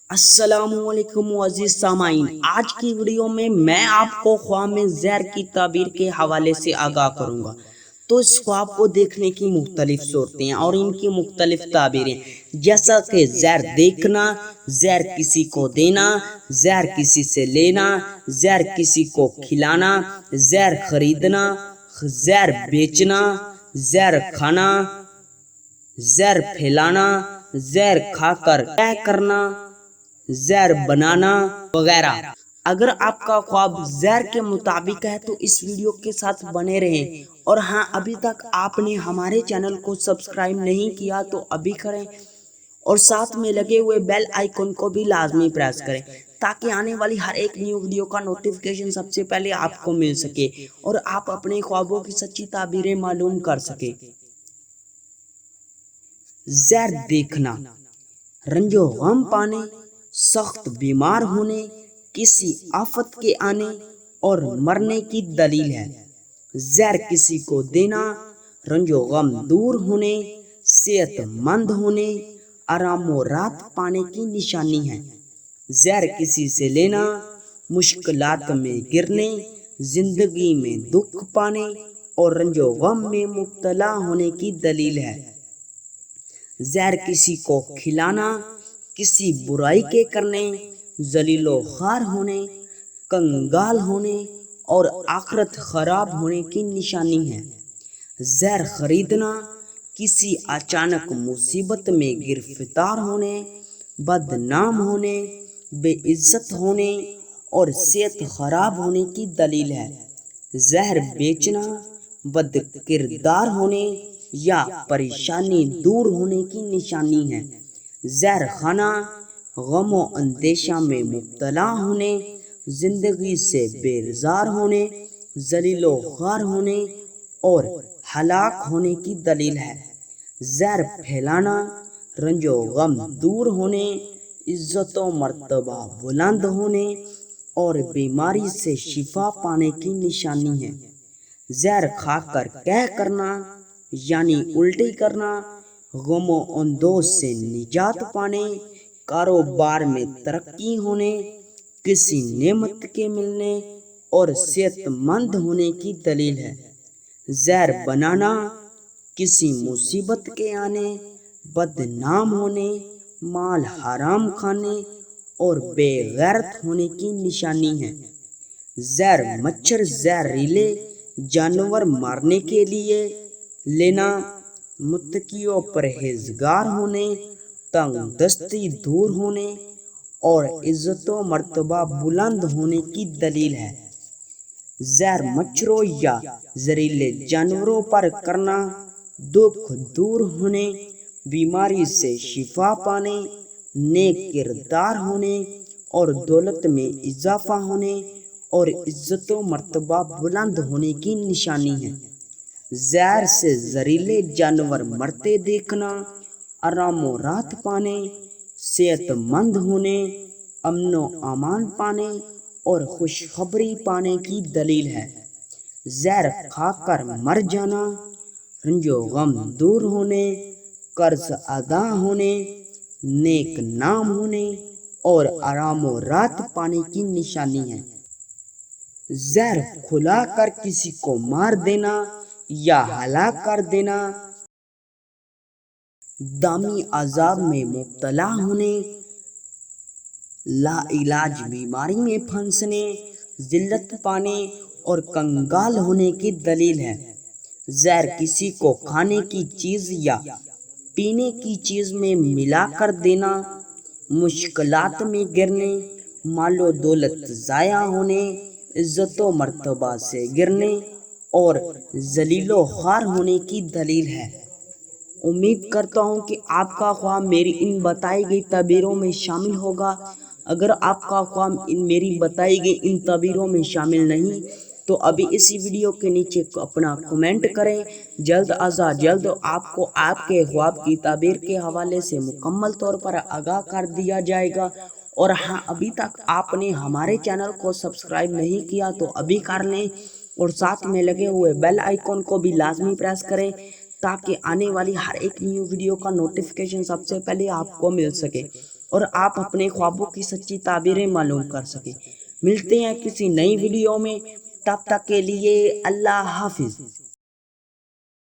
अस्सलाम वालेकुम अजीज सामाइन। आज की वीडियो में मैं आपको ख्वाब में जहर की ताबीर के हवाले से आगाह करूंगा। तो इस ख्वाब को देखने की मुख्तलिफ सूरतें हैं और इनकी मुख्तलिफ ताबीरें, जैसा कि जहर देखना, जहर किसी को देना, जहर किसी से लेना, जहर किसी को खिलाना, जहर खरीदना, जहर बेचना, जहर खाना, जहर फैलाना, जहर खाकर क्या करना, जहर बनाना वगैरह। अगर आपका ख्वाब जहर के मुताबिक है तो इस वीडियो के साथ बने रहें। और हाँ, अभी तक आपने हमारे चैनल को सब्सक्राइब नहीं किया तो अभी करें और साथ में लगे हुए बेल आइकन को भी लाजमी प्रेस करें ताकि आने वाली हर एक न्यू वीडियो का नोटिफिकेशन सबसे पहले आपको मिल सके और आप अपने ख्वाबों की सच्ची ताबीरें मालूम कर सके। जहर देखना, रंजो गम पाने, सख्त बीमार होने, किसी आफत के आने और मरने की दलील है। जहर किसी को देना, रंजो गम दूर होने, सेहतमंद होने, आराम और राहत पाने की निशानी है। जहर किसी से लेना, मुश्किलात में गिरने, जिंदगी में दुख पाने और रंजो गम में मुब्तला होने की दलील है। जहर किसी को खिलाना, किसी बुराई के करने, जलीलो खार होने, कंगाल होने और आखिरत खराब होने की निशानी है। जहर खरीदना, किसी अचानक मुसीबत में गिरफ्तार होने, बदनाम होने, बेइज्जत होने और सेहत खराब होने की दलील है। जहर बेचना, बद किरदार होने या परेशानी दूर होने की निशानी है। जहर खाना, गमो अंदेशा में मुब्तला होने, जिंदगी से बेजार होने, जलीलो ख्वार होने और हलाक होने की दलील है। जहर फैलाना, रंजो गम दूर होने, इज्जत व मर्तबा बुलंद होने और बीमारी से शिफा पाने की निशानी है। जहर खाकर कह करना यानी उल्टी करना, गमो अंदोज से निजात पाने, कारोबार में तरक्की होने, किसी नेमत के मिलने और सेहतमंद होने की दलील है। जहर बनाना, किसी मुसीबत के आने, बदनाम होने, माल हराम खाने और बेगैरत होने की निशानी है। जहर मच्छर जहरीले जानवर मारने के लिए लेना, मुत्तकियों परहेजगार होने, तंगदस्ती दूर होने और इज्जत व मर्तबा बुलंद होने की दलील है। जहर मच्छरों या जहरीले जानवरों पर करना, दुख दूर होने, बीमारी से शिफा पाने, नेक किरदार होने और दौलत में इजाफा होने और इज्जत व मर्तबा बुलंद होने की निशानी है। जहर से जहरीले जानवर मरते देखना, आराम व राहत पाने, सेहतमंद होने, अमनो अमान पाने और खुशखबरी पाने की दलील है। जहर खाकर मर जाना, रंजो गम दूर होने, कर्ज अदा होने, नेक नाम होने और आराम व राहत पाने की निशानी है। जहर खुला कर किसी को मार देना या हलाक कर देना, दामी अजाब में मुब्तला होने, लाइलाज बीमारी में फंसने, जिल्लत पाने और कंगाल होने की दलील है। जहर किसी को खाने की चीज या पीने की चीज में मिला कर देना, मुश्किलात में गिरने, मालो दौलत जाया होने, इज्जत व मर्तबा से गिरने और जलीलो ख्वार होने की दलील है। उम्मीद करता हूँ कि आपका ख्वाब मेरी इन बताई गई तबीरों में शामिल होगा। अगर आपका ख्वाब इन मेरी बताई गई इन तबीरों में शामिल नहीं तो अभी इसी वीडियो के नीचे अपना कमेंट करें। जल्द अज़ जल्द आपको आपके ख्वाब की ताबीर के हवाले से मुकम्मल तौर पर आगाह कर दिया जाएगा। और हाँ, अभी तक आपने हमारे चैनल को सब्सक्राइब नहीं किया तो अभी कर लें और साथ में लगे हुए बेल आइकॉन को भी लाजमी प्रेस करें ताकि आने वाली हर एक न्यू वीडियो का नोटिफिकेशन सबसे पहले आपको मिल सके। اور آپ اپنے خوابوں کی سچی تعبیریں معلوم کر سکیں۔ ملتے ہیں کسی نئی ویڈیو میں، تب تک کے لیے اللہ حافظ۔